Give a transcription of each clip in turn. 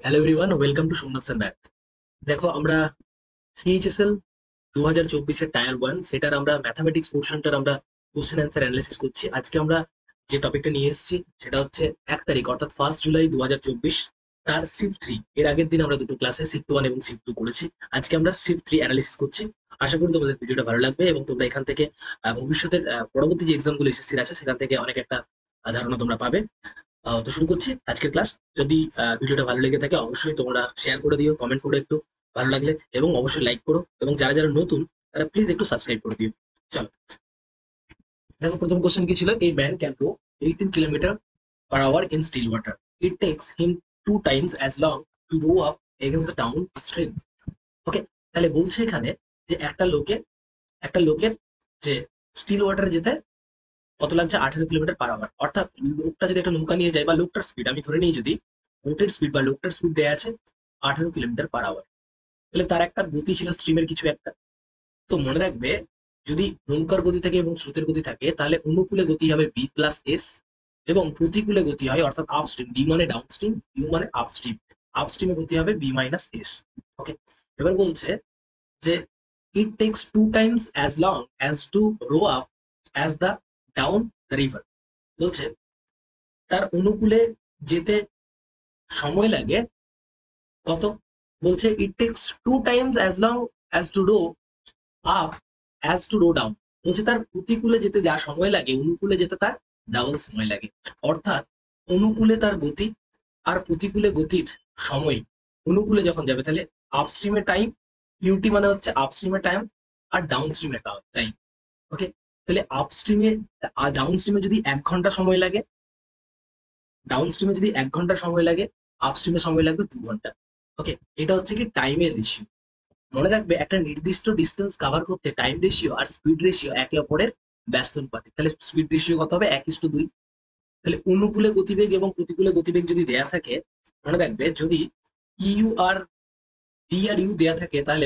Hello everyone, welcome to Somnath sir math. দেখো, আমরা CHSL 2024-এর tyre 1 সেটার আমরা ম্যাথামেটিক্স পোর্শনটার আমরা কোশ্চেন অ্যান্সার অ্যানালিসিস করছি। আজকে আমরা যে টপিকটা নিয়ে এসেছি সেটা হচ্ছে 1 তারিখ অর্থাৎ 1 জুলাই 2024 তার শিফট 3। এর আগের দিন আমরা দুটো ক্লাসে শিফট 1 এবং শিফট 2 করেছি। আজকে আমরা শিফট 3 অ্যানালিসিস করছি। আশা করি তোমাদের ভিডিওটা ভালো লাগবে এবং তোমরা এখান থেকে ভবিষ্যতের পরবর্তী যে এক্সামগুলো এসএসসির আছে সেখান থেকে অনেক একটা ধারণা তোমরা পাবে। তো শুরু করছি আজকের ক্লাস। যদি ভিডিওটা ভালো লেগে থাকে অবশ্যই তোমরা শেয়ার করে দিও, কমেন্ট করো একটু ভালো লাগলে, এবং অবশ্যই লাইক করো, এবং যারা যারা নতুন তারা প্লিজ একটু সাবস্ক্রাইব করে দিও। চলো, দেখো প্রথম কোশ্চেন কি ছিল। এই man can go 18 kilometre per hour in still water. It takes him 2 times as long to row up against the down stream. ওকে, তাহলে বলছে এখানে যে একটা লোকের যে স্টিল ওয়াটারে যেতে কত লাগছে, 18 কিলোমিটার পার আওয়ার। অর্থাৎ লোকটা যদি একটা নৌকা নিয়ে যায়, বা লোকটার স্পিড আমি ধরে নিই, যদি বোটের স্পিড বা লোকটার স্পিড দেওয়া আছে 18 কিলোমিটার পার আওয়ার, তাহলে তার একটা গতি ছিল স্ট্রিমের কিছু একটা। তো মনে রাখবে, যদি নৌকার গতি থাকে এবং স্রোতের গতি থাকে তাহলে অনুকূলে গতি হবে বি প্লাস এস, এবং প্রতিকূলে গতি হয় অর্থাৎ আপস্ট্রিম, ডি মানে ডাউনস্ট্রিম, ইউ মানে আপস্ট্রিম, আপস্ট্রিমে গতি হবে বি মাইনাস এস। ওকে, এবার বলছে যে it takes 2 times as long as to row up as the down the river। বলছে তার অনুকূলে যেতে সময় লাগে কত। বলছে it takes 2 times as long as to row up as to row down। বলছে তার প্রতিকূলে যেতে যা সময় লাগে অনুকূলে যেতে তার ডাবল সময় লাগে। অর্থাৎ অনুকূলে তার গতি আর প্রতিকূলে গতির সময়, অনুকূলে যখন যাবে তাহলে আপস্ট্রিমের টাইম, ইউটি মানে হচ্ছে আপস্ট্রিমের টাইম, আর ডাউন স্ট্রিমের টাইম। ওকে, তাহলে আপস্ট্রিমে আর ডাউন স্ট্রিমে যদি 1 ঘন্টা সময় লাগে, ডাউন স্ট্রিমে যদি 1 ঘন্টা সময় লাগে, আপ স্ট্রিমে সময় লাগবে 2 ঘন্টা। ওকে, এটা হচ্ছে কি টাইমের রেশিও। মনে রাখবে, একটা নির্দিষ্ট ডিস্টেন্স কভার করতে টাইম রেশিও আর স্পিড রেশিও একে অপরের ব্যস্তানুপাতিক। তাহলে স্পিড রেশিও কত হবে, 1:2। তাহলে অনুকূলে গতিবেগ এবং প্রতিকূলে গতিবেগ যদি দেয়া থাকে, মনে রাখবে যদি ইউ আর ডি আর ইউ দেয়া থাকে তাহলে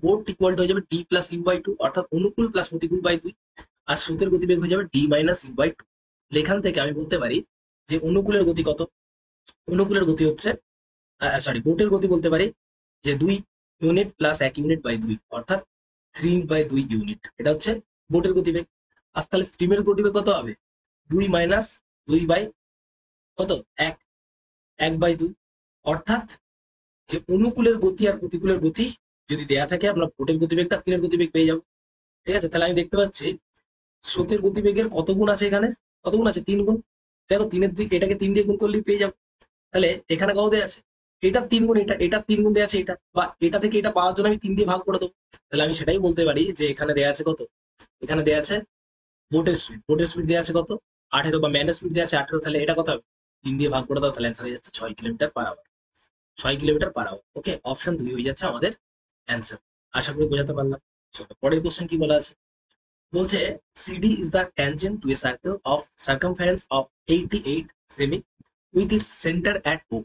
বোর্ড ইকুয়াল হয়ে যাবে d plus u by two, অর্থাৎ অনুকূল প্লাস প্রতিকূল বাই 2। আর স্রোতের গতিবেগ হয়ে যাবে d minus u by two. এখান থেকে আমি বলতে পারি যে অনুকূলের গতি কত। অনুকূলের গতি হচ্ছে, সরি, বোটের গতি বলতে পারি যে 2 ইউনিট প্লাস 1 ইউনিট বাই 2, অর্থাৎ 3/2 ইউনিট। এটা হচ্ছে বোটের গতিবেগ। আর তাহলে স্ট্রিমের গতিবেগ কত হবে, 2 - 2 বাই কত, 1, 1/2। অর্থাৎ যে অনুকূলের গতি আর প্রতিকূলের গতি যদি দেয়া থাকে, আমরা বোটের গতিবেগটা 3-এর গতিবেগ পেয়ে যাবো। ঠিক আছে, তাহলে আমি দেখতে পাচ্ছি স্রোতের গতিবেগের কত গুণ আছে এখানে, কত গুণ আছে, 3 গুণ। দেখো, 3-এর দিকে এটাকে 3 দিয়ে গুণ করলেই পেয়ে যাবো। তাহলে এখানে কত দেওয়া আছে, এটার 3 গুণ, এটার 3 গুণ দেওয়া আছে এটা, বা এটা থেকে এটা পাওয়ার জন্য আমি 3 দিয়ে ভাগ করে দেবো। তাহলে আমি সেটাই বলতে পারি যে এখানে দেওয়া আছে কত, এখানে দেওয়া আছে বোটের স্পিড দেওয়া আছে কত, 18, বা ম্যানের স্পিড দেওয়া আছে 18। তাহলে এটা কত হবে, 3 দিয়ে ভাগ করে দাও, তাহলে অ্যান্সার হয়ে যাচ্ছে 6 kilometre per hour. 6 kilometre per hour. Okay, option 2 হয়ে যাচ্ছে আমাদের অ্যান্সার। আশা করি বোঝাতে পারলাম। চলো, পরের কোশ্চেন কি বলা আছে। বলছে CD is the tangent to a circle of circumference of 88 cm with its center at O.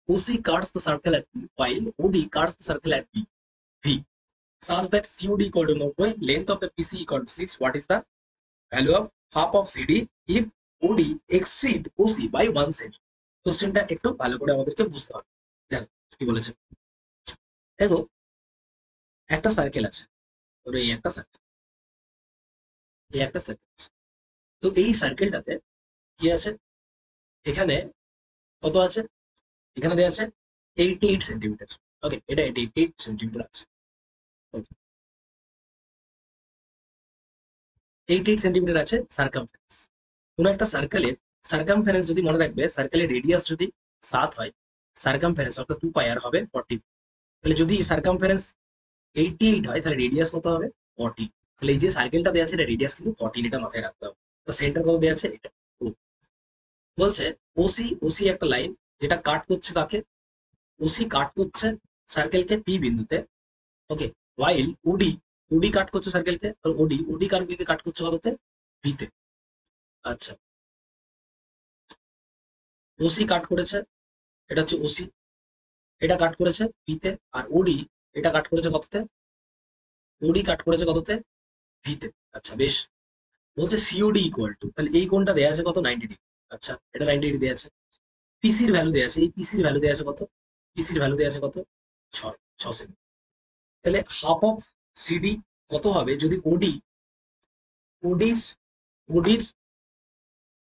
OC cuts the circle at P, while OD cuts the circle at V, such that COD equal to 90, length of the PC equal to 6. What is the value of half of CD if OD exceed OC by 1 semi? কোশ্চেনটা একটু ভালো করে আমাদেরকে বুঝতে হবে। দেখো কি বলেছে। দেখো, একটা সার্কেল আছে, ধরো এই একটা সার্কেল, এই একটা সার্কেল। তো এই সার্কেলটাতে কি আছে, এখানে কত আছে, এখানে দেওয়া আছে 88 সেন্টিমিটার। ওকে, এটা 88 সেন্টিমিটার আছে। ওকে, 88 সেন্টিমিটার আছে সার্কামফারেন্স। কোন একটা সার্কেলের সার্কামফারেন্স যদি, মনে রাখবে সার্কেলের রেডিয়াস যদি 7 হয়, সার্কামফারেন্স অর্থাৎ 2 পাই আর হবে 40। তাহলে যদি সার্কামফারেন্স 88 হয় তাহলে রেডিয়াস কত হবে, 40। তাহলে এই যে সার্কেলটা দেওয়া আছে এটা রেডিয়াস কিন্তু 14, এটা মাথায় রাখতে হবে। তো সেন্টার কত দেওয়া আছে, এটা O। বলছে ওসি, ওসি একটা লাইন যেটা কাট করছে কাকে, ওসি কাট করছে সার্কেলকে পি বিন্দুতে। ওকে, ওয়াইল ওডি, ওডি কাট করছে সার্কেলকে, ওডি, ওডি সার্কেলকে কাট করছে কততে, ভিতে। আচ্ছা, ওসি কাট করেছে, এটা হচ্ছে ওসি, এটা কাট করেছে ভিতে। আর ওডি, এটা কাট করেছে কততে, ওডি কাট করেছে কততে, ভিতে। আচ্ছা বেশ। বলছে সিওডি ইকুয়াল টু, তাহলে এই কোণটা দেওয়া আছে কত, 90 ডিগ্রি। আচ্ছা, এটা 90 ডিগ্রি দেওয়া আছে। পিসির ভ্যালু দেওয়া আছে, এই পিসির ভ্যালু দেওয়া আছে কত, পিসির ভ্যালু দেওয়া আছে কত, 6 সেকেন্ড। তাহলে হাফ অফ সিডি কত হবে যদি ওডির ওডির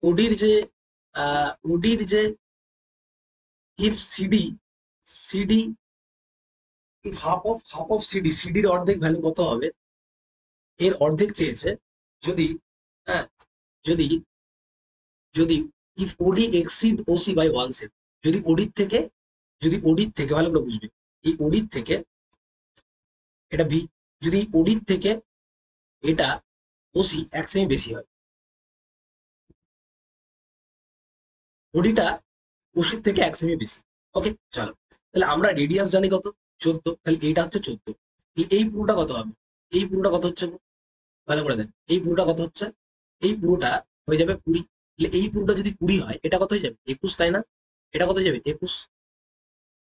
ওডির যে ওডির যে ইফ সিডি হাফ অফ সিডির অর্ধেক ভ্যালু কত হবে, এর অর্ধেক চেয়েছে যদি, হ্যাঁ, যদি যদি ইফ ওডি এক্সিড ওসি বাই 1 সেট, যদি ওডির থেকে ভালো করে বুঝবে, এই ওডির থেকে এটা বি, যদি ওডির থেকে এটা ওসি 1 সেমি বেশি হয়, ওডিটা ওসির থেকে 1 সেমি বেশি। ওকে, চলো, তাহলে আমরা রেডিয়াস জানি কত, 14, তাহলে এইটা হচ্ছে 14। তাহলে এই পুরোটা কত হবে, এই পুরোটা কত হচ্ছে গো? ভালো করে দেখ, এই পুরোটা কত হচ্ছে, এই পুরোটা হয়ে যাবে 20। তাহলে এই পুরোটা যদি 20 হয়, এটা কত হয়ে যাবে, 21, তাই না? এটা কত হয়ে যাবে, 21।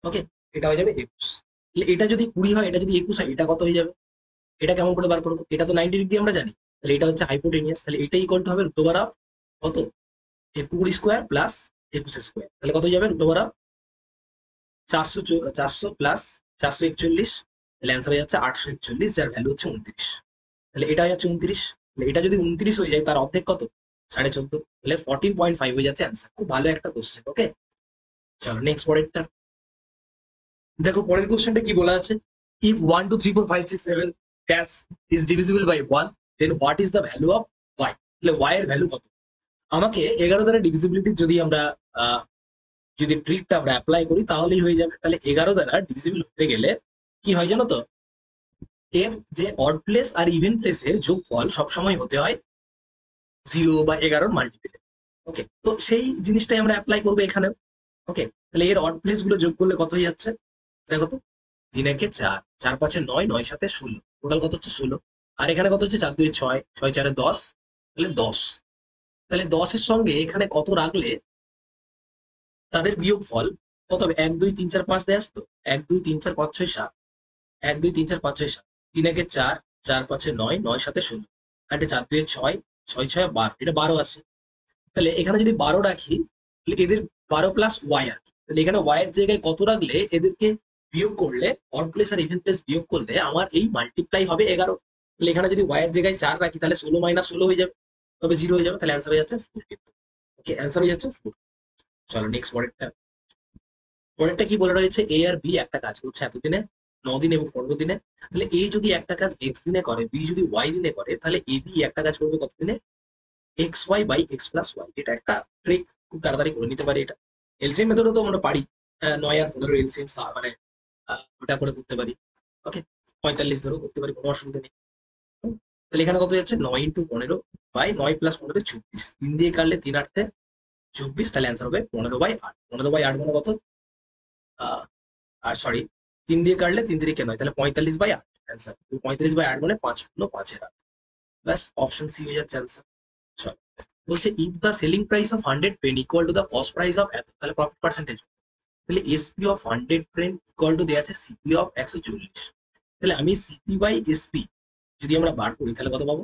ওকে, এটা হয়ে যাবে 21। তাহলে এটা যদি 20 হয়, এটা যদি 21 হয়, এটা কত হয়ে যাবে? এটা কেমন করে বার করবো, এটা তো 90 ডিগ্রি আমরা জানি, তাহলে এটা হচ্ছে হাইপোটেনিয়াস, তাহলে এটা ইকুয়াল টু হবে রুট ওভার অফ কত, 21 স্কোয়ার প্লাস 21 স্কোয়ার, তাহলে কত যাবে, রুট ওভার অফ 400 প্লাস 441, তাহলে অ্যান্সার হয়ে যাচ্ছে 841, যার ভ্যালু হচ্ছে 29। তাহলে এটা হয়ে যাচ্ছে 29, তাহলে এটা যদি 29 হয়ে যায়, তার অর্ধেক কত, 14.5, তাহলে 14.5 হয়ে যাচ্ছে অ্যান্সার। খুব ভালো একটা কোশ্চেন। ওকে, চলো নেক্সট পরেরটা দেখো, পরের কোশ্চেনটা কি বলা আছে, if 1 2 3 4 5 6 7 dash is divisible by 1, then what is the value of y, তাহলে y এর ভ্যালু কত? আমাকে 11 দ্বারা ডিভিজিবিলিটি যদি আমরা যদি ট্রিকটা আমরা অ্যাপ্লাই করি তাহলেই হয়ে যাবে। তাহলে 11 দ্বারা ডিভিজিবল হতে গেলে কি হয় জানো তো, এর যে অড প্লেস আর ইভেন প্লেসের যোগফল সবসময় হতে হয় 0 বা 11 মাল্টিপেলে। ওকে, তো সেই জিনিসটাই আমরা অ্যাপ্লাই করবো এখানেও। ওকে, তাহলে এর অড প্লেস গুলো যোগ করলে কত হয়ে যাচ্ছে, দেখো তো, 3 একে 4, 4 5 9, 9 7 16, টোটাল কত হচ্ছে 16। আর এখানে কত হচ্ছে, 4 2 6, 6 4 10, তাহলে 10। তাহলে 10-এর সঙ্গে এখানে কত রাখলে তাদের বিয়োগ ফল কত হবে, 1 2 3 4 5 দেয়া আছে তো, 1 2 3 4 5 6 7, 1 2 3 4 5 6 7, 3 একে 4, 4 5 9, 9 7 16, আর এটা 4 2 6, 6 6 12, এটা 12 আছে। তাহলে এখানে যদি 12 রাখি, তাহলে এদের 12 প্লাস ওয়াই আর কি, তাহলে এখানে ওয়াই এর জায়গায় কত রাখলে এদেরকে বিয়োগ করলে, অড প্লেস আর ইভেন প্লেস বিয়োগ করলে আমার এই মাল্টিপ্লাই হবে 11। তাহলে এখানে যদি ওয়াই এর জায়গায় 4 রাখি, তাহলে 16 মাইনাস 16 হয়ে যাবে, তবে 0 হয়ে যাবে, তাহলে অ্যান্সার হয়ে যাচ্ছে 4 কিন্তু। ওকে, অ্যান্সার হয়ে যাচ্ছে 4। চলো নেক্সট পরেরটা, পরেরটা কি বলে রয়েছে, এ আর বি একটা কাজ করছে এতদিনে, 9 দিন এবং 15 দিনে। তাহলে এ যদি একটা কাজ এক্স দিনে করে, বি যদি ওয়াই দিনে করে, তাহলে এ বি একটা কাজ করবে কত দিনে, x y by x plus y. এটা একটা ট্রিক, খুব তাড়াতাড়ি করে নিতে পারি এটা। এলসিএম মেথডও তো আমরা পারি, 9 আর 15 এলসিএম মানে ওটা করে করতে পারি। ওকে, 45 ধরেও করতে পারি, কোনো অসুবিধা নেই। তাহলে এখানে কত যাচ্ছে, 9 × 15 বাই 9 প্লাস 15 24, 3 দিয়ে কাটলে 3 8 24, তাহলে অ্যান্সার হবে 15/8। 15/8 মানে কত, আর সরি, 3 দিয়ে কাটলে 3 3 9, তাহলে 45/8 অ্যান্সার। 45/8 মানে 5×5 ব্যাস, অপশন সি হয়ে যাচ্ছে অ্যান্সার। চল, বলছে if the selling price of 100 pen equal to the cost price of এত, তাহলে প্রফিট পার্সেন্টেজ, তাহলে SP of 100 pen equal to দেওয়া আছে সিপি অফ 140। তাহলে আমি সিপি বাই এসপি যদি আমরা বার করি, তাহলে কত পাবো,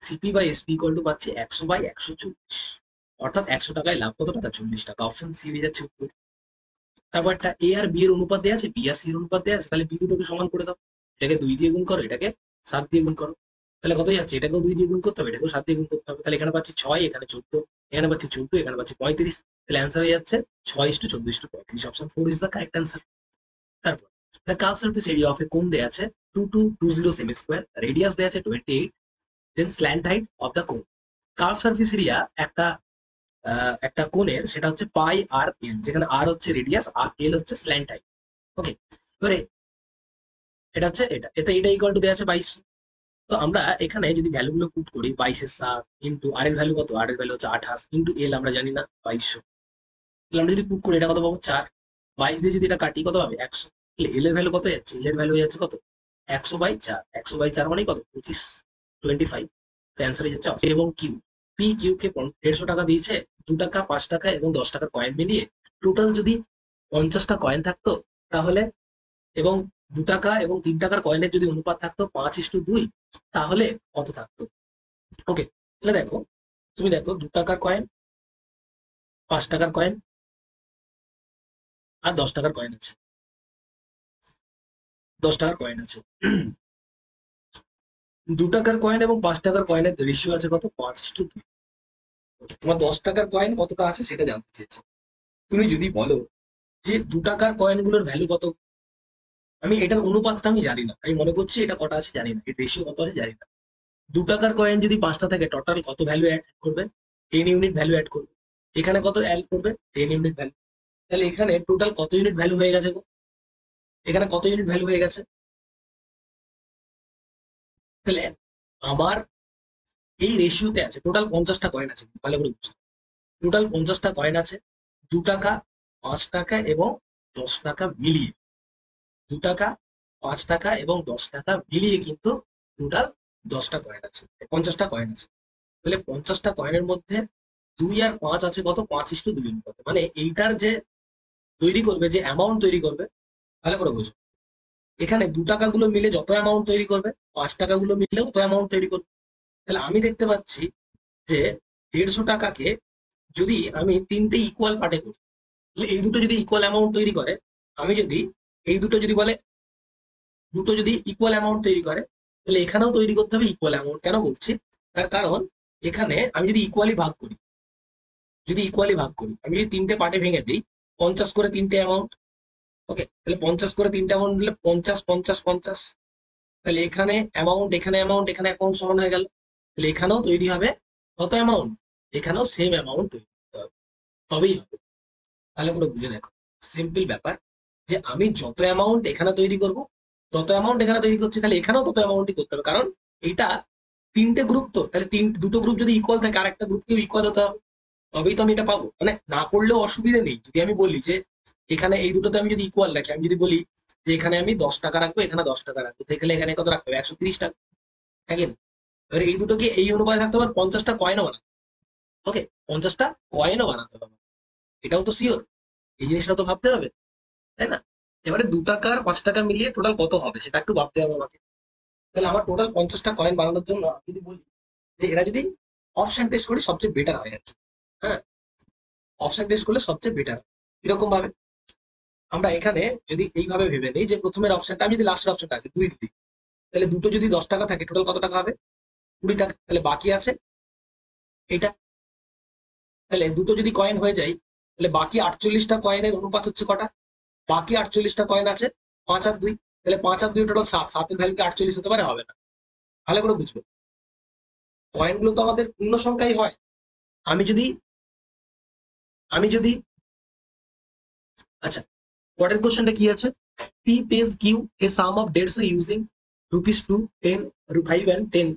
CP by SP equal to পাচ্ছি 100/140, অর্থাৎ 100 টাকায় লাভ কত টাকা, 40 টাকা। অপশন সি হয়ে যাচ্ছে উত্তর। তারপর একটা এ আর বি এর অনুপাত দেওয়া আছে, বি আর সি এর অনুপাত দেওয়া আছে, তাহলে বি দুটোকে সমান করে দাও, এটাকে 2 দিয়ে গুণ করো, এটাকে 7 দিয়ে গুণ করো, তাহলে কত যাচ্ছে, এটাকেও 2 দিয়ে গুণ করতে হবে, এটাকেও 7 দিয়ে গুণ করতে হবে, তাহলে এখানে পাচ্ছি 6, এখানে 14, এখানে পাচ্ছি 14, এখানে পাচ্ছি 35, তাহলে অ্যান্সার হয়ে যাচ্ছে 6:14:35। Option 4 is the correct answer. তারপর the curve surface area of a cone দেয়া আছে 2220 সেমি স্কোয়ার, রেডিয়াস দেয়া আছে 28, দেন স্ল্যান্ট হাইট অফ দ্য কোন। কার্ভ সারফেস এরিয়া একটা কোণের, সেটা হচ্ছে পাই আর এল, যেখানে আর হচ্ছে রেডিয়াস আর এল হচ্ছে স্ল্যান্ট হাইট। ওকে, এবারে এটা হচ্ছে এটা ইকুয়াল টু দেওয়া আছে 22। তো আমরা এখানে যদি ভ্যালু গুলো পুট করি, 22-7 ইন্টু আর এর ভ্যালু কত, আর এর ভ্যালু হচ্ছে 28, ইন্টু এল আমরা জানি না 2200, তাহলে আমরা যদি পুট করি এটা কত পাবো, 4। 22 দিয়ে যদি এটা কাটি কত হবে, 100। তাহলে এল এর ভ্যালু কত যাচ্ছে, এল এর ভ্যালু হয়ে যাচ্ছে কত, 100/4। 100/4 মানে কত, 25, 25। তো অ্যান্সার হয়ে যাচ্ছে option। এবং কিউ, পি কিউ কে 150 টাকা দিয়েছে, 2 টাকা, 5 টাকা এবং 10 টাকার কয়েন মিলিয়ে টোটাল যদি 50টা কয়েন থাকতো, তাহলে, এবং 2 টাকা এবং 3 টাকার কয়েনের যদি অনুপাত থাকতো 5:2, তাহলে কত থাকতো। ওকে, তাহলে দেখো, তুমি দেখো 2 টাকার কয়েন, 5 টাকার কয়েন আর 10 টাকার কয়েন আছে। 10 টাকার কয়েন আছে। 2 টাকার কয়েন এবং 5 টাকার কয়েনের রেশিও আছে কত? 5:2। তোমার 10 টাকার কয়েন কতটা আছে সেটা জানতে চেয়েছে। তুমি যদি বলো যে 2 টাকার কয়েনগুলোর ভ্যালু কত, আমি এটার অনুপাতটা আমি জানি না, আমি মনে করছি এটা কটা আছে জানি না, এর রেশিও কত আছে জানি না। 2 টাকার কয়েন যদি 5টা থাকে টোটাল কত ভ্যালু অ্যাড করবে? 10 ইউনিট ভ্যালু অ্যাড করবে। এখানে কত অ্যাড করবে? 10 ইউনিট ভ্যালু। তাহলে এখানে টোটাল কত ইউনিট ভ্যালু হয়ে গেছে গো? এখানে কত ইউনিট ভ্যালু হয়ে গেছে? তাহলে আমার এই রেশিওতে আছে টোটাল 50টা কয়েন আছে, ভালো করে বুঝো। টোটাল 50টা কয়েন আছে, 2 টাকা, 5 টাকা এবং 10 টাকা মিলিয়ে। 2 টাকা, 5 টাকা এবং 10 টাকা মিলিয়ে কিন্তু টোটাল 10টা কয়েন আছে, 50টা কয়েন আছে। তাহলে 50টা কয়েনের মধ্যে 2 আর 5 আছে কত? 5:2 অনুপাতে। মানে এইটার যে তৈরি করবে, যে অ্যামাউন্ট তৈরি করবে, ভালো করে বুঝো। এখানে 2 টাকা গুলো মিলে যত অ্যামাউন্ট তৈরি করবে, 5 টাকা গুলো মিলেও তত অ্যামাউন্ট তৈরি করবে। তাহলে আমি দেখতে পাচ্ছি যে 150 টাকাকে যদি আমি 3টে ইকুয়াল পার্টে করি, তাহলে এই দুটো যদি ইকুয়াল অ্যামাউন্ট তৈরি করে, আমি যদি এই দুটো যদি বলে দুটো যদি ইকুয়াল অ্যামাউন্ট তৈরি করে, তাহলে এখানেও তৈরি করতে হবে ইকুয়াল অ্যামাউন্ট। কেন বলছি? তার কারণ এখানে আমি যদি ইকুয়ালি ভাগ করি, আমি যদি 3টে পার্টে ভেঙে দিই, 50 করে 3টে অ্যামাউন্ট। ওকে, তাহলে 50 করে 3টে অ্যামাউন্ট দিলে 50, 50, 50। তাহলে এখানে অ্যামাউন্ট, এখানে অ্যামাউন্ট, এখানে অ্যামাউন্ট সমান হয়ে গেল। তাহলে এখানেও তৈরি হবে কত অ্যামাউন্ট? এখানেও সেম অ্যামাউন্ট তৈরি করতে হবে, তবেই হবে। তাহলে পুরো বুঝে দেখো, সিম্পল ব্যাপার, যে আমি যত অ্যামাউন্ট এখানে তৈরি করব, তত অ্যামাউন্ট এখানে তৈরি করছি, তাহলে এখানেও তত অ্যামাউন্টই করতে হবে। কারণ এইটা 3টে গ্রুপ, তো তাহলে দুটো গ্রুপ যদি ইকুয়াল থাকে আর একটা গ্রুপকেও ইকুয়াল হতে হবে, তবেই তো আমি এটা পাবো। মানে না করলেও অসুবিধা নেই। যদি আমি বলি যে এখানে এই দুটোতে আমি যদি ইকুয়াল রাখি, আমি যদি বলি যে এখানে আমি 10 টাকা রাখবো, এখানে 10 টাকা রাখবো, তাহলে এখানে কত রাখতে হবে? 130 টাকা। হ্যাঁ কি না? এবার এই দুটোকে এই অনুপাতে থাকতে পারে, 50টা কয়েনও বানাতে। ওকে, 50টা কয়েনও বানাতে হবে, এটাও তো শিওর। এই জিনিসটা তো ভাবতে হবে, তাই না? এবারে 2 টাকা আর 5 টাকা মিলিয়ে টোটাল কত হবে সেটা একটু ভাবতে হবে আমাকে। তাহলে আমার টোটাল 50টা কয়েন বানানোর জন্য আমি যদি বলি যে এরা যদি অপশন টেস্ট করি সবচেয়ে বেটার হয় আর কি। হ্যাঁ, অপশন টেস্ট করলে সবচেয়ে বেটার। এরকম ভাবে আমরা এখানে যদি এইভাবে ভেবে নিই যে প্রথমের অপশনটা, আমি যদি লাস্টের অপশনটা আছে 2 দিই, তাহলে দুটো যদি 10 টাকা থাকে টোটাল কত টাকা হবে? 20 টাকা। তাহলে বাকি আছে এইটা। তাহলে দুটো যদি কয়েন হয়ে যায়, তাহলে বাকি 48টা কয়েনের অনুপাত হচ্ছে কটা? বাকি 48টা কয়েন আছে 5 আর 2। তাহলে 5 আর 2 টোটাল 7। 7-এর ভ্যালু কি 48 হতে পারে? হবে না। ভালো করে বুঝবে, কয়েনগুলো তো আমাদের পূর্ণ সংখ্যাই হয়। আমি যদি আমি যদি আচ্ছা, পরের কোশ্চেনটা কি আছে? P pays Q a sum of 150 using rupees 2, 10, 5 and 10।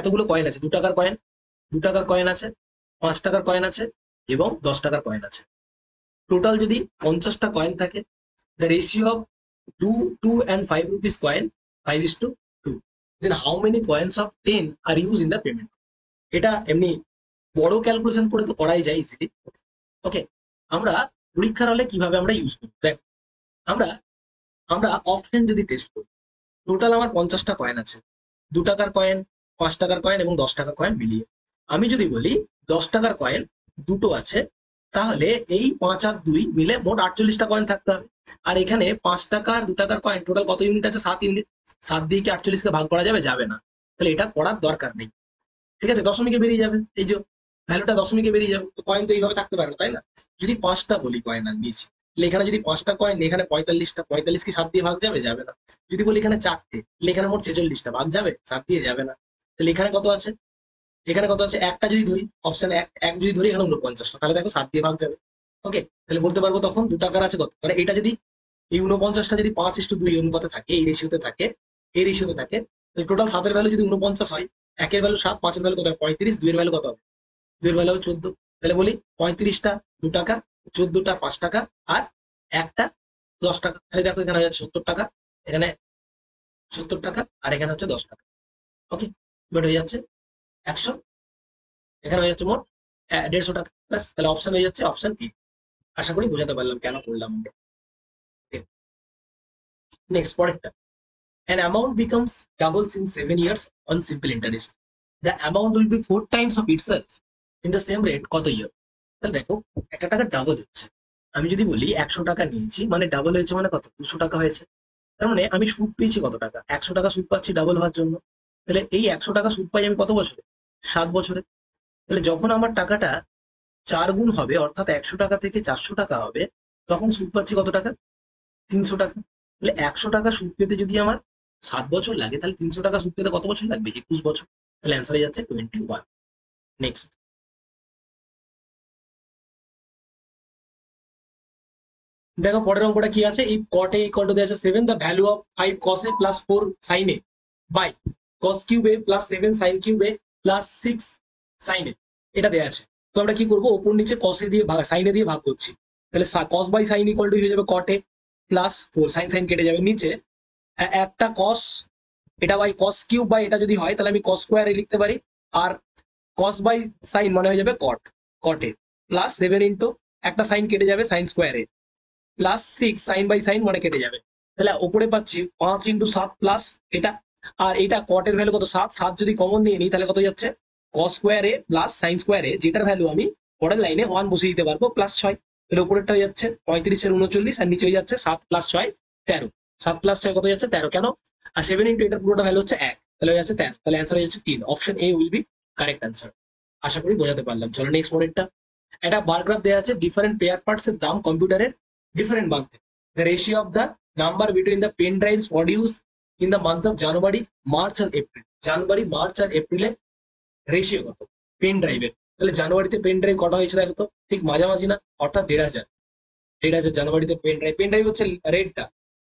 এতগুলো কয়েন আছে। 2 টাকার কয়েন, 2 টাকার কয়েন আছে, 5 টাকার কয়েন আছে এবং 10 টাকার কয়েন আছে। টোটাল যদি 50টা কয়েন থাকে, the ratio of 2, 2 and 5 rupees coin 5:2, then how many coins of 10 are used in the payment? এটা এমনি বড় ক্যালকুলেশন করে তো করাই যায় ইজিলি। ওকে, আমরা পরীক্ষার হলে কিভাবে আমরা ইউজ করব দেখো। আমরা আমরা অপশন যদি টেস্ট করি, টোটাল আমার 50টা কয়েন আছে, 2 টাকার কয়েন, 5 টাকার কয়েন এবং 10 টাকার কয়েন মিলিয়ে। আমি যদি বলি 10 টাকার কয়েন দুটো আছে, তাহলে এই 5 আর 2 মিলে মোট 48টা কয়েন থাকতে হবে। আর এখানে 5 টাকা আর 2 টাকার কয়েন টোটাল কত ইউনিট আছে? 7 ইউনিট। 7 দিয়ে কি 48কে ভাগ করা যাবে? যাবে না। তাহলে এটা করার দরকার নেই। ঠিক আছে, দশমিকে বেরিয়ে যাবে, এই যে ভ্যালুটা দশমিকে বেরিয়ে যাবে। তো কয়েন তো এইভাবে থাকতে পারে না, তাই না? যদি 5টা বলি কয়েন আর নিয়েছি, তাহলে এখানে যদি 5টা কয়েন, এখানে 45টা, 45 কি 7 দিয়ে ভাগ যাবে? যাবে না। যদি বলি এখানে 4টে, তাহলে এখানে মোট 46টা, ভাগ যাবে? 7 দিয়ে যাবে না। তাহলে এখানে কত আছে? এখানে কত আছে? একটা যদি ধরি, অপশন এক এক যদি ধরি, এখানে 49টা, তাহলে দেখো 7 দিয়ে ভাগ যাবে। ওকে, তাহলে বলতে পারবো তখন 2 টাকার আছে কত। মানে এটা যদি এই 49টা যদি 5:2 অনুপাতে থাকে, এই রেশিওতে থাকে, তাহলে টোটাল 7-এর ভ্যালু যদি 49 হয়, 1-এর ভ্যালু 7, 5-এর ভ্যালু কত হয়? 35, 2-এর ভ্যালু কত হবে? 2-এর ভ্যালু হবে 14। তাহলে বলি 35টা 2 টাকা, 14টা 5 টাকা আর একটা 10 টাকা। তাহলে দেখো এখানে হয়ে যাচ্ছে 70 টাকা, এখানে 70 টাকা আর এখানে হচ্ছে 10 টাকা। ওকে, বাট হয়ে যাচ্ছে 100, এখানে হয়ে যাচ্ছে মোট 150 টাকা। ব্যাস, তাহলে অপশন হয়ে যাচ্ছে অপশন এ। আশা করি বোঝাতে পারলাম কেন করলাম আমরা। নেক্সট পরেরটা, an amount becomes doubles in 7 years on simple interest. The amount will be 4 times of itself in the same rate কত year? তাহলে দেখো, একটা টাকা ডাবল হচ্ছে। আমি যদি বলি 100 টাকা নিয়েছি, মানে ডাবল হয়েছে মানে কত? 200 টাকা হয়েছে। তার মানে আমি সুদ পেয়েছি কত টাকা, 100 টাকা সুদ পাচ্ছি ডাবল হওয়ার জন্য। তাহলে এই 100 টাকা সুদ পাই আমি কত বছরে? 7 বছরে। তাহলে যখন আমার টাকাটা 4 গুণ হবে, অর্থাৎ 100 টাকা থেকে 400 টাকা হবে, তখন সুদ পাচ্ছি কত টাকা? 300 টাকা। তাহলে 100 টাকা সুদ পেতে যদি আমার 7 বছর লাগে, তাহলে 300 টাকা সুদ পেতে কত বছর লাগবে? 21 বছর। তাহলে অ্যান্সার হয়ে যাচ্ছে 21। নেক্সট। দেখো পরের অঙ্কটা কি আছে, এই cot a ইকুয়াল টু দেওয়া আছে 7, the value of 5 cos a plus 4 sin a by cos cube a plus 7 sin cube a plus 6 sin a, এটা দেওয়া আছে। তো আমরা কি করবো, ওপর নিচে cos a দিয়ে sin a দিয়ে ভাগ করছি। তাহলে cos বাই sin ইকুয়াল টু হয়ে যাবে cot a plus 4 sin sin কেটে যাবে, নিচে একটা cos, এটা বাই cos কিউব বাই এটা যদি হয় তাহলে আমি cos স্কোয়ার এ লিখতে পারি, আর cos বাই sin মানে হয়ে যাবে cot a প্লাস 7 ইন্টু একটা সাইন কেটে যাবে sin স্কোয়ারে প্লাস 6 সাইন বাই সাইন মানে কেটে যাবে। তাহলে ওপরে পাচ্ছি 5 ইন্টু 7 প্লাস এটা, আর এটা cot এর ভ্যালু কত? 7, 7 যদি কমন নিয়ে নিই তাহলে কত যাচ্ছে? cos স্কোয়ার এ প্লাস সাইন স্কোয়ার এ, যেটার ভ্যালু আমি পরের লাইনে 1 বসিয়ে দিতে পারবো, প্লাস 6। তাহলে উপরেরটা হয়ে যাচ্ছে 35 এর 39, আর নিচে হয়ে যাচ্ছে 7 প্লাস 6 13। 7 প্লাস 6 কত যাচ্ছে? 13। কেন? আর 7 ইন্টু এটার পুরোটা ভ্যালু হচ্ছে 1, তাহলে হয়ে যাচ্ছে 13। তাহলে অ্যান্সার হয়ে যাচ্ছে 3। Option A will be correct answer. আশা করি বোঝাতে পারলাম। চলো নেক্সট পরেরটা। একটা বার গ্রাফ দেওয়া আছে, ডিফারেন্ট পেয়ার পার্টস এর দাম কম্পিউটারের different মান্থে। The ratio of the number between the pen drives produced in the month of January, March and April. January, March আর এপ্রিলে রেশিও কত পেন ড্রাইভের? তাহলে জানুয়ারিতে পেন ড্রাইভ কটা হয়েছে দেখো তো, ঠিক মাঝামাঝি না, অর্থাৎ 1,500। 1,500 জানুয়ারিতে পেন ড্রাইভ হচ্ছে রেডটা।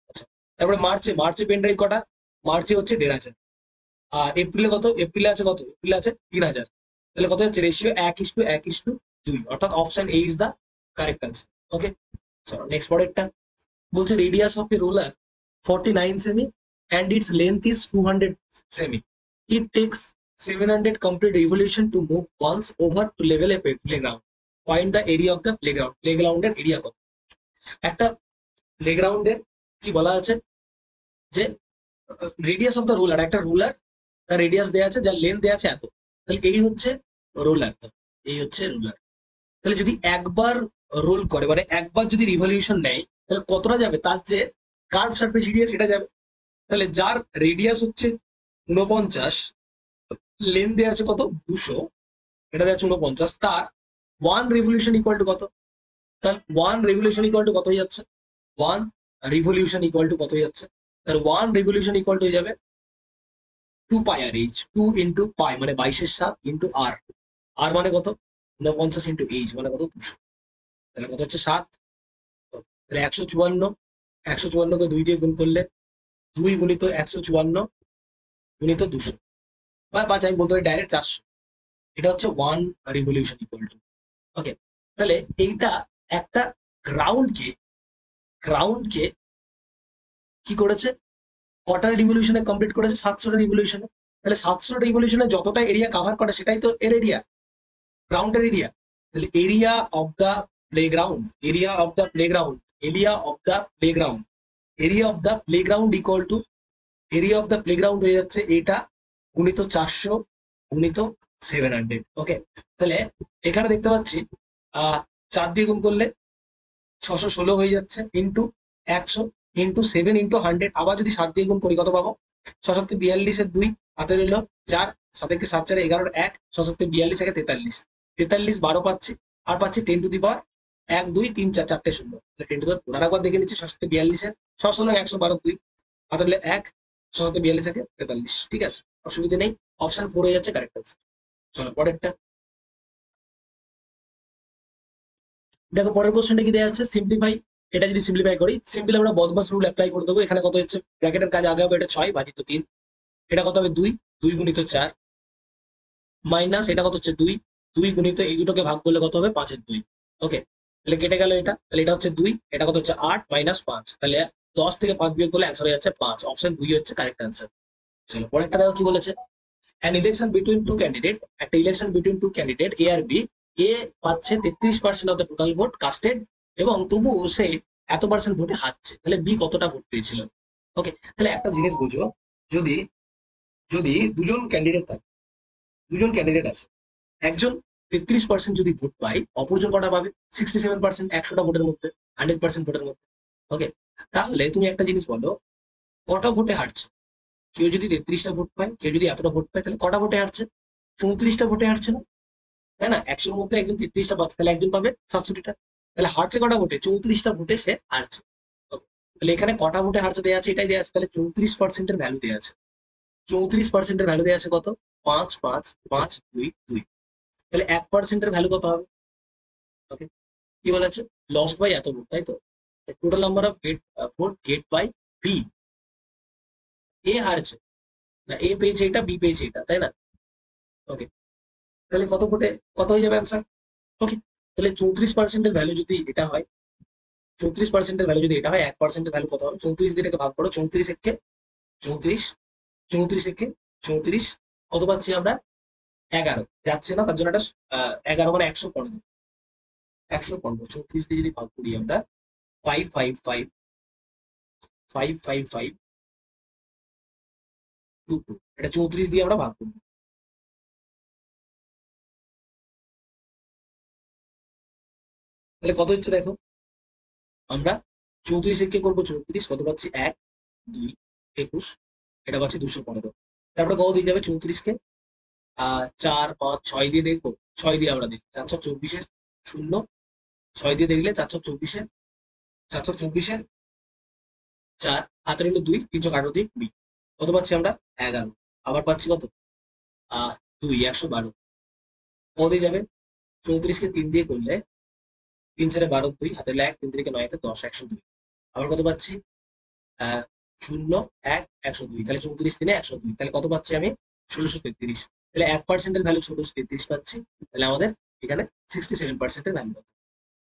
আচ্ছা, তারপরে মার্চে পেন ড্রাইভ কটা? মার্চে হচ্ছে 1,500। আর এপ্রিলে কত? এপ্রিলে আছে কত? এপ্রিলে আছে 3,000। তাহলে কত হচ্ছে রেশিও? 1:1:2, অর্থাৎ option A is the correct answer. Okay, চলো নেক্সট পরেরটা। বলছে রেডিয়াস অফ এ রোলার 49 সেমি and its length is 200 semi. It takes 700 complete revolution to move once over to level a playground. Find the area of the playground. Playground এর area কত? একটা প্লেগ্রাউন্ডের কি বলা আছে যে রেডিয়াস অফ দ্য রোলার, একটা roller তার রেডিয়াস দেওয়া আছে, যার লেন্থ দেওয়া আছে এত। তাহলে এই হচ্ছে রোলার, এই হচ্ছে রোলার। তাহলে যদি একবার রোল করে, মানে একবার যদি রিভলিউশন নেয়, তাহলে কতটা যাবে? তার যে কার্ভ সারফেস এরিয়া সেটা যাবে। তাহলে যার রেডিয়াস হচ্ছে 49, লেন্থ দেওয়া আছে কত? 200, এটা দেওয়া আছে 49, তার 1 রিভলিউশন ইকুয়াল টু কত? তাহলে 1 রিভলিউশন ইকুয়াল টু কত হয়ে যাচ্ছে? 1 রিভলিউশন ইকুয়াল টু কত হয়ে যাচ্ছে? তাহলে 1 রিভলিউশন ইকুয়াল টু হয়ে যাবে 2 পাই আর এইচ, 2 ইন্টু পাই মানে 22/7 ইন্টু আর, আর মানে কত? 49 ইন্টু এইচ মানে কত? 200। তাহলে কত হচ্ছে? 7। তাহলে 154, 154কে 2 দিয়ে গুণ করলে 2 গুণিত 154 গুণিত 200, বা আমি বলতে পারি ডাইরেক্ট 400। এটা হচ্ছে 1 রিভলিউশন ইকুয়াল টু। ওকে, তাহলে এইটা একটা গ্রাউন্ডকে গ্রাউন্ডকে কি করেছে? কটা রিভলিউশনে কমপ্লিট করেছে? 700টা রিভলিউশনে। তাহলে 700 রিভলিউশনে যতটা এরিয়া কভার করে সেটাই তো এর এরিয়া, গ্রাউন্ডের এরিয়া। তাহলে area of the playground, area of the playground, area of the playground, area of the playground equal to area of the playground হয়ে যাচ্ছে এটা গুণিত 400 গুণিত 700। ওকে, তাহলে এখানে দেখতে পাচ্ছি 4 দিয়ে গুণ করলে 616 হয়ে যাচ্ছে, ইন্টু 100 ইন্টু 7 ইন্টু 100। আবার যদি 7 দিয়ে গুণ করি কত পাবো? 642 এর 2 হাতে রইল 4, 7 কে 7 4 11 1, 642 একে 43, 43 12 পাচ্ছি, আর পাচ্ছি 10 টু দি পাওয়ার 1 2 3 4 চারটে শূন্য। 10 টু দি পাওয়ার একবার দেখে নিচ্ছি, 642 এর 6 112 2 হাতে রইল 1, 642 একে 43। ঠিক আছে, অসুবিধা নেই, অপশন 4 হয়ে যাচ্ছে কারেক্ট আনসার। চলো পরেরটা দেখো। পরের কোশ্চেনটা কি দেওয়া আছে? সিম্পলিফাই। এটা যদি সিম্পলিফাই করি, সিম্পলি আমরা বদমাস রুল অ্যাপ্লাই করে দেবো। এখানে কত হচ্ছে? ব্র্যাকেটের কাজ আগে হবে, এটা 6 ভাজিত 3, এটা কত হবে? 2, 2 গুণিত 4 মাইনাস এটা কত হচ্ছে? 2, 2 গুণিত এই দুটোকে ভাগ করলে কত হবে? 5 এর 2। ওকে, তাহলে কেটে গেল এটা। তাহলে এটা হচ্ছে 2, এটা কত হচ্ছে? 8 মাইনাস 5, তাহলে 10 থেকে 5 বিয়োগ করলে অ্যান্সার হয়ে যাচ্ছে 5। অপশন 2 হচ্ছে কারেক্ট অ্যান্সার। চলো পরেরটা দেখো কি বলেছে। an election between two candidate, একটা election between to candidate A R B. এ পাচ্ছে 33% of the total vote custard, এবং তবুও সে এত পার্সেন্ট ভোটে হারছে। তাহলে বি কতটা ভোট পেয়েছিল? ওকে, তাহলে একটা জিনিস বুঝো, যদি যদি দুজন ক্যান্ডিডেট থাকে, দুজন ক্যান্ডিডেট আছে, একজন 33% যদি ভোট পায়, অপরজন কটা পাবে? 67%, 100টা ভোটের মধ্যে, 100% ভোটের মধ্যে। ওকে, তাহলে তুমি একটা জিনিস বলো, কটা ভোটে হারছে? কেউ যদি 33টা ভোট পায়, কেউ যদি এতটা ভোট পায়, তাহলে কটা ভোটে হারছে? 34টা ভোটে হারছে না, তাই না? 100-র মধ্যে একজন 33টা পাচ্ছে, তাহলে একজন পাবে 67টা। তাহলে হারছে কটা ভোটে? 34টা ভোটে সে হারছে। তাহলে এখানে কটা ভোটে হারছে দেওয়া আছে, এটাই দেওয়া আছে। তাহলে 34%-এর ভ্যালু দেওয়া আছে। 34%-এর ভ্যালু দেওয়া আছে কত? 5, 5, 5, 2, 2। তাহলে 1%-এর ভ্যালু কত হবে? ওকে, কি বলা আছে? লস বাই এত ভোট, তাই তো? Total number of vote get by B. A হারছে না, এ পেয়েছে এটা, বি পেয়েছে এটা, তাই না? ওকে, তাহলে কত ভোটে কত হয়ে যাবে অ্যান্সার? ওকে, তাহলে 34%-এর ভ্যালু যদি এটা হয়, 34%-এর ভ্যালু যদি এটা হয়, 1%-এর ভ্যালু কত হবে? 34 দিয়ে এটাকে ভাগ করো, 34 একে 34, 34 একে 34, কত পাচ্ছি আমরা? 11 যাচ্ছে না, তার জন্য একটা 11 মানে 115, 115 34 দিয়ে যদি ভাগ করি আমরা, 555, এটা 34 দিয়ে আমরা ভাগ করবো। তাহলে কত হচ্ছে দেখো, আমরা 34 একে করবো 34, কত পাচ্ছি? 1, 2, 21, এটা পাচ্ছি 215। তারপরে কত দিয়ে যাবে 34-কে? 4, 5, 6 দিয়ে দেখবো, 6 দিয়ে আমরা দেখি, 424-এ 0, 6 দিয়ে দেখলে 424-এ, 424-এর 4, হাতে রইলো 2, 318 দিয়ে 20, কত পাচ্ছি আমরা? 11। আবার পাচ্ছি কত? 2, 112। কত দিয়ে যাবে? 34-কে 3 দিয়ে করলে 3, 4, 12, 2, হাতে রইলো 1, 3 থেকে 9, 10, 102। আবার কত পাচ্ছি? 0, 1, 102। তাহলে 34 দিনে 102, তাহলে কত পাচ্ছি আমি? 1633। তাহলে 1%-এর ভ্যালু 1633 পাচ্ছি। তাহলে আমাদের এখানে 67%-এর ভ্যালু কত?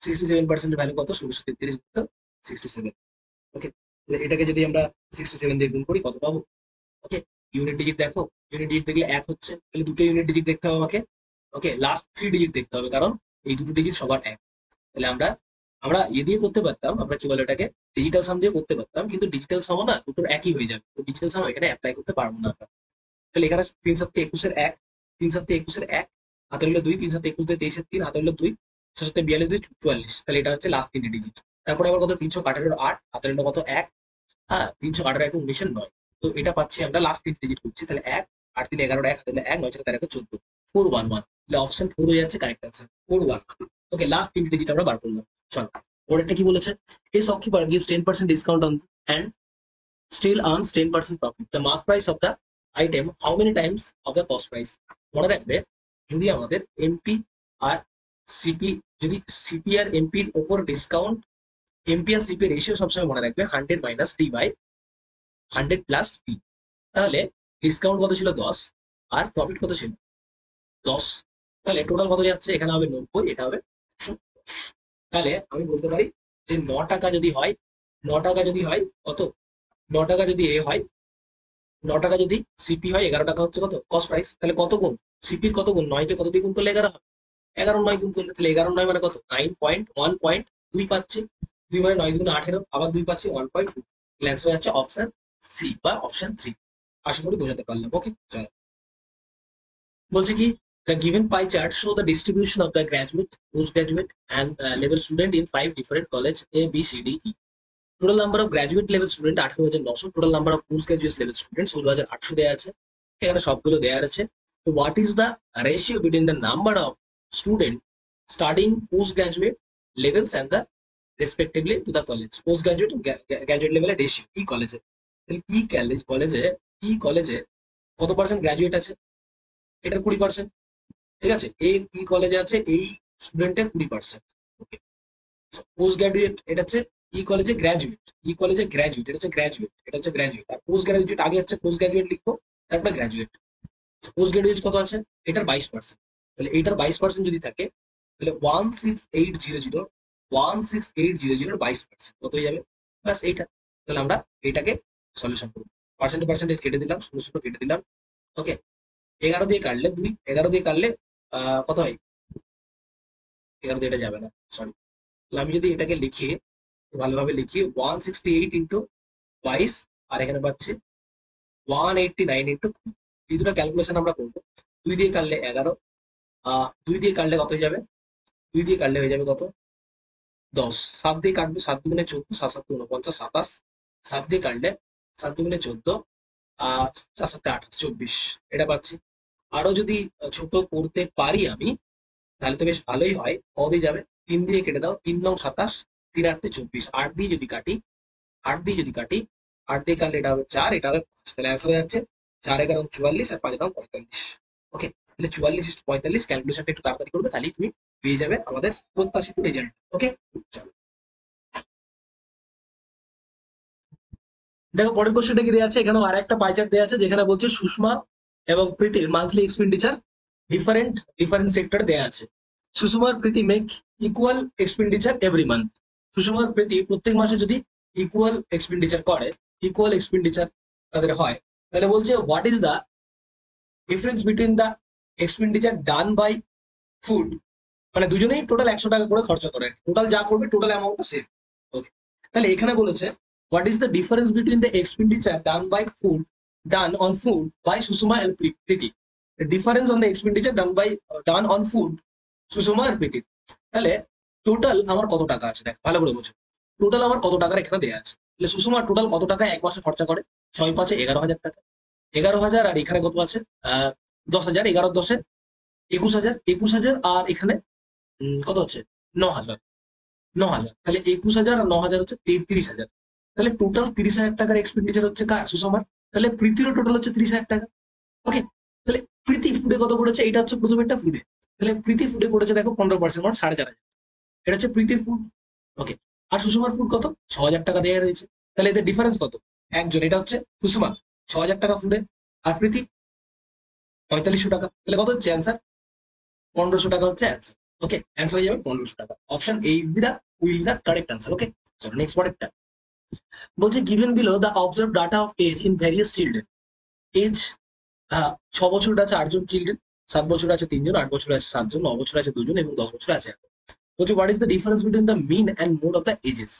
67%-এর ভ্যালু কত? 1633 গুণিত 67। ওকে, তাহলে এটাকে যদি আমরা 67 দিয়ে গুণ করি কত পাবো? ওকে, ইউনিট ডিজিট দেখো, ইউনিট ডিজিট দেখলে 1 হচ্ছে, তাহলে দুটো ইউনিট ডিজিট দেখতে হবে আমাকে। ওকে, লাস্ট 3 ডিজিট দেখতে হবে, কারণ এই দুটো ডিজিট সবার 1। তাহলে আমরা আমরা ইয়ে দিয়ে করতে পারতাম, আমরা কি বলে এটাকে, ডিজিটাল সাম দিয়ে করতে পারতাম, কিন্তু ডিজিটাল সামও না দুটোর একই হয়ে যাবে, তো ডিজিটাল সাম এখানে অ্যাপ্লাই করতে পারবো না আমরা। তাহলে এখানে 3, 7, 21-এর 1, 3, 7, 21-এর 1, হাতে হলো 2, 3, 7, 21 দিয়ে 23-এর 3, হাতে হলো 2, 6, 7, 42 দিয়ে 44। তাহলে এটা হচ্ছে লাস্ট 3টে ডিজিট। তারপরে আবার কত? 318-এর 8, হাতে হলো কত? 1, হ্যাঁ, 318 একে 19-এর 9। তো এটা পাচ্ছি আমরা, লাস্ট 3 ডিজিট করছি, তাহলে 1, 8, 3, 11, 1, হাতে হলো 1, 9, 4, 13, 14, 411। তাহলে অপশন 4 হয়ে যাচ্ছে কারেক্ট অ্যান্সার, 411। ওকে, লাস্ট 3 ডিজিট আমরা বার করলাম। চল, পরেরটা কি বলেছে? A shopkeeper gives 10% discount on and still earns 10% profit. The mark price of the item how many times of the cost price? মনে রাখবে, যদি আমাদের এমপি আর সিপি, যদি সিপি আর এমপির ওপর ডিসকাউন্ট, এমপি আর সিপি রেশিও সবসময় মনে রাখবে 100 minus D by 100 plus P. তাহলে ডিসকাউন্ট কত ছিল? 10, আর প্রফিট কত ছিল? 10। তাহলে টোটাল কত যাচ্ছে? এখানে হবে 90, এটা হবে 110। তাহলে আমি বলতে পারি যে 9 টাকা যদি হয়, 9 টাকা যদি হয় কত? 9 টাকা যদি এ হয়, 9 টাকা যদি সিপি হয়, 11 টাকা হচ্ছে কত? Cost price. তাহলে কত গুণ? সিপির কত গুণ? 9-কে কত দিয়ে গুণ করলে 11 হয়? 11 9 গুণ করলে, তাহলে 11 9 মানে কত? 9.1.2 পাচ্ছি। 2 মানে 9 দুগুণে 18, আবার 2 পাচ্ছি 1.2। অ্যান্সার হয়ে যাচ্ছে অপশন সি বা অপশন 3। আশা করি বোঝাতে পারলাম। ওকে, চলো। বলছে কি, the given pie chart show the distribution of the graduate, postgraduate and level student in 5 different college A, B, C, D, E. Total number of graduate level student 18,900, total number of post graduate level student 16,800 দেওয়া আছে। এখানে সবগুলো দেওয়া আছে। তো what is the ratio between the number of student starting post graduate levels and the respectively to the college? Post graduate graduate লেভেলের ratio ই কলেজে। তাহলে ই কলেজে কত পার্সেন্ট গ্রাজুয়েট আছে? এটা 20%। ঠিক আছে, এই ই কলেজে আছে এই স্টুডেন্টের 20%। ওকে, পোস্ট গ্রাজুয়েট এটা হচ্ছে ই কলেজে গ্রাজুয়েট, ই কলেজে গ্রাজুয়েট, এটা হচ্ছে গ্রাজুয়েট, এটা হচ্ছে গ্রাজুয়েট। আর পোস্ট গ্রাজুয়েট আগে হচ্ছে পোস্ট গ্রাজুয়েট লিখবো, তারপরে গ্রাজুয়েট। পোস্ট গ্রাজুয়েট কত আছে? এটার 22%। তাহলে এইটার 22% যদি থাকে, তাহলে 16800 22% কত হয়ে যাবে? ব্যাস এইটা। তাহলে আমরা এইটাকে সলিউশন করবো। পার্সেন্টেজ কেটে দিলাম, 16 কেটে দিলাম। ওকে, 11 দিয়ে কাটলে 2, 11 দিয়ে কাটলে কত হয়? 11 দিয়ে এটা যাবে না, সরি। তাহলে আমি যদি এটাকে লিখি, ভালোভাবে লিখি, 168 × 22, আর এখানে পাচ্ছি 189 × 2। এই দুটো ক্যালকুলেশন আমরা করবো। 2 দিয়ে কাটলে 11, 2 দিয়ে কাটলে কত হয়ে যাবে? 2 দিয়ে কাটলে হয়ে যাবে কত? 10। 7 দিয়ে কাটবো, 7 দুগুণে 14, 7 7 49, 27। 7 দিয়ে কাটলে 7 দুগুণে 14, আর 4 7 28, 24 এটা পাচ্ছি। আরো যদি ছোট করতে পারি আমি, তাহলে তো বেশ ভালোই হয়। দিয়ে যাবে 3 দিয়ে কেটে দাও, 3 9 27, 3 8 24, 8 দিয়ে যদি কাটি, 8 দিয়ে যদি কাটি, 8 দিয়ে কাটলে এটা হবে 4, এটা হবে 5, তাহলে অ্যান্সার হয়ে যাচ্ছে 4 11 44 আর 5 9 45। ওকে, তাহলে 44 45 ক্যালকুলেশনটা একটু তাড়াতাড়ি করবে, তাহলেই তুমি পেয়ে যাবে আমাদের প্রত্যাশিত রেজাল্ট। ওকে, চলো দেখো পরের কোশ্চেনটা কি দেওয়া আছে, এখানেও আর একটা পাই চার্ট দেওয়া আছে যেখানে বলছে সুষমা এবং প্রীতির monthly expenditure different different sector দেওয়া আছে। সুষমার Priti make equal expenditure every month. সুষমার প্রীতি প্রত্যেক মাসে যদি ইকুয়াল এক্সপেন্ডিচার করে, ইকুয়াল এক্সপেন্ডিচার তাদের হয়, তাহলে বলছে what is the difference between the expenditure done by food. মানে দুজনেই টোটাল 100 টাকা করে খরচা করে, টোটাল যা করবে টোটাল অ্যামাউন্টটা সেম। ওকে, তাহলে এখানে বলেছে what is the difference between the expenditure done by food, done on food by Sushma and Priti. Difference on the expenditure done on food Sushma আর প্রীতি। তাহলে টোটাল আমার কত টাকা আছে, দেখ ভালো করে বোঝো। টোটাল আমার কত টাকার এখানে দেওয়া আছে, তাহলে সুষমা টোটাল কত টাকা এক মাসে খরচা করে, 6 5 11,000 টাকা। 11,000, আর এখানে কত আছে 10,000, 11 10 21,000, 21,000, আর এখানে কত হচ্ছে 9,000, 9,000, তাহলে 21,000 আর 9,000 হচ্ছে 33,000। তাহলে টোটাল 30,000 টাকার এক্সপেন্ডিচার হচ্ছে কার, সুষমার। তাহলে প্রীতিরও টোটাল হচ্ছে 30,000 টাকা। ওকে, তাহলে প্রীতি ফুডে কত করেছে, এটা হচ্ছে প্রথমেরটা ফুডে, তাহলে প্রীতি ফুডে করেছে দেখো 15%, মানে 4,500, এটা হচ্ছে প্রীতির ফুড। ওকে, আর সুষমার ফুড কত, 6,000 টাকা দেওয়া রয়েছে। তাহলে এদের ডিফারেন্স কত, একজন, এটা হচ্ছে সুষমা 6,000 টাকা ফুডে, আর প্রীতি 4500 টাকা। তাহলে কত হচ্ছে অ্যান্সার, 1500 টাকা হচ্ছে অ্যান্সার। ওকে, অ্যান্সার হয়ে যাবে 1500 টাকা। Option A will the correct answer. Okay, চলো নেক্সট পরেরটা বলছে given below the observe data of age in various children. Age 6 বছর আছে 8 জন চিলড্রেন, 7 বছর আছে 3 জন, 8 বছর আছে 7 জন, 9 বছর আছে 2 জন এবং 10 বছর আছে 1। বলছে what is the difference between the mean and mode of the ages.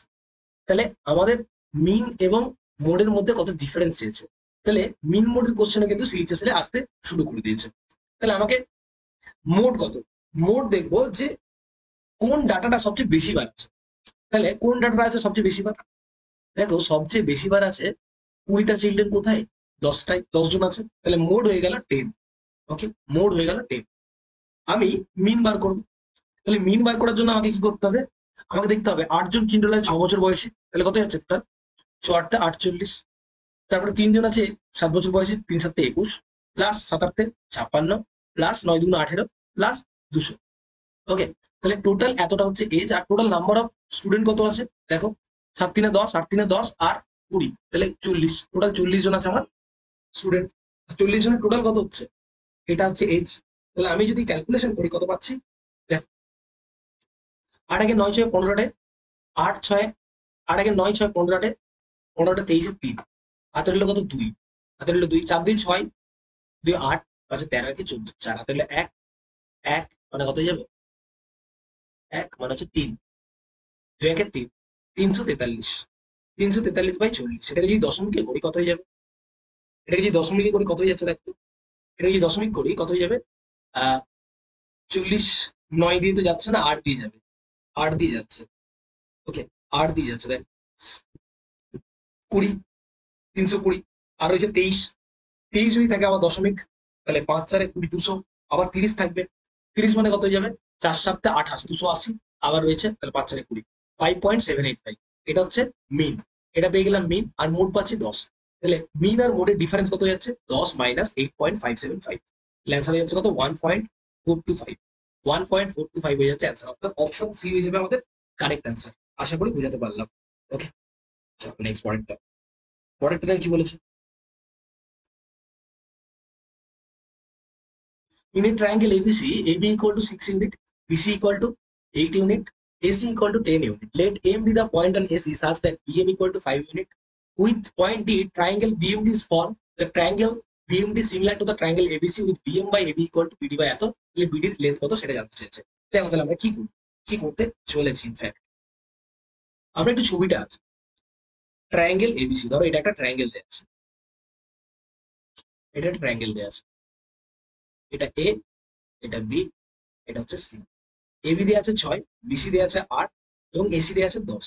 তাহলে আমাদের মিন এবং মোডের মধ্যে কত ডিফারেন্স চেয়েছে। তাহলে মিন মোডের কোশ্চেনে কিন্তু সিএইচএস এ আসতে শুরু করে দিয়েছে। তাহলে আমাকে মোড কত, মোড দেখবো যে কোন ডাটাটা সবচেয়ে বেশি বার আছে। তাহলে কোন ডাটাটা আছে সবচেয়ে বেশি বার, দেখো সবচেয়ে বেশি বার আছে 20টা চিলড্রেন, কোথায় 10জন আছে, তাহলে মোড হয়ে গেল 10। ওকে, মোড হয়ে গেল 10। আমি মিন বার করবো, তাহলে মিন বার করার জন্য আমাকে কি করতে হবে, আমাকে দেখতে হবে 8 জন চিলড্রেন আছে 6 বছর বয়সী, তাহলে কত যাচ্ছে টোটাল 4 × 8 = 48। তারপরে 3 জন আছে 7 বছর বয়সী, 3 7 = 21, প্লাস 7 8 = 56, প্লাস 9 2 18, প্লাস 200। ওকে, তাহলে টোটাল এতটা হচ্ছে এজ। আর টোটাল নাম্বার অফ স্টুডেন্ট কত আছে দেখো, 7 3 10, 8 3 10 আর 20, তাহলে 40, টোটাল 40 জন আছে আমার স্টুডেন্ট। 40 জনের টোটাল কত হচ্ছে, এটা হচ্ছে এজ। তাহলে আমি যদি ক্যালকুলেশন করি কত পাচ্ছি, দেখো 8 × 9 = 15, 8 6, 8 × 9 = 15, 15 23 3, হাতে রইল কত 2, হাতে রইল 2, 4 2 6, 2 8, 5 13 14, 4 হাতে রইল 1, 1 মানে কত হয়ে যাবে, 1 মানে হচ্ছে 3, 2 1 3, 343, 343/40। সেটাকে যদি দশমিকে করি কত হয়ে যাবে, এটাকে যদি দশমিকে করি কত হয়ে যাচ্ছে দেখো, এটাকে যদি দশমিক করি কত হয়ে যাবে, 40 9 দিয়ে তো যাচ্ছে না, 8 দিয়ে যাবে, 8 দিয়ে যাচ্ছে। ওকে, 8 দিয়ে যাচ্ছে দেখ, 20, 320, আর রয়েছে 23, 23 যদি থাকে আবার দশমিক, তাহলে 5 4 20 200, আবার 30 থাকবে, 30 মানে কত হয়ে যাবে, 4 7 28 280, আবার রয়েছে তাহলে 5 4 20, 5.785। এটা হচ্ছে মিন, এটা পেয়ে গেলাম মিন। আর মোড পাচ্ছি 10। তাহলে মিন আর মোডের ডিফারেন্স কত হয়ে যাচ্ছে, 10 - 8.575। অ্যান্সার হয়ে যাচ্ছে কত, 1.425, 1.425 হয়ে যাচ্ছে অ্যান্সার। অর্থাৎ অপশন সি হয়ে যাবে আমাদের কারেক্ট অ্যান্সার। আশা করি বোঝাতে পারলাম। ওকে, নেক্সট পরেরটা, পরেরটা কি বলেছে, in a triangle ABC, AB equal to 6 unit, BC equal to 8 unit, AC equal to 10 unit. Let M be the point on AC such that BM equal to 5 unit. With point D, triangle BMD is formed. The triangle BMD similar to the triangle ABC with BM by AB equal to BD by এত। তাহলে BD এর length কত সেটা জানতে চেয়েছে। দেখো তাহলে আমরা কি করতে চলেছি। ইনফ্যাক্ট আমরা একটু ছবিটা আঁকি। ট্রায়াঙ্গেল ABC, ধরো এটা একটা ট্রায়াঙ্গেল দেওয়া আছে, এটা একটা ট্রায়াঙ্গেল দেওয়া আছে, এটা A, এটা B, এটা হচ্ছে C। এবি দেওয়া আছে 6, বিসি দেওয়া আছে 8 এবং এসি দেওয়া আছে 10।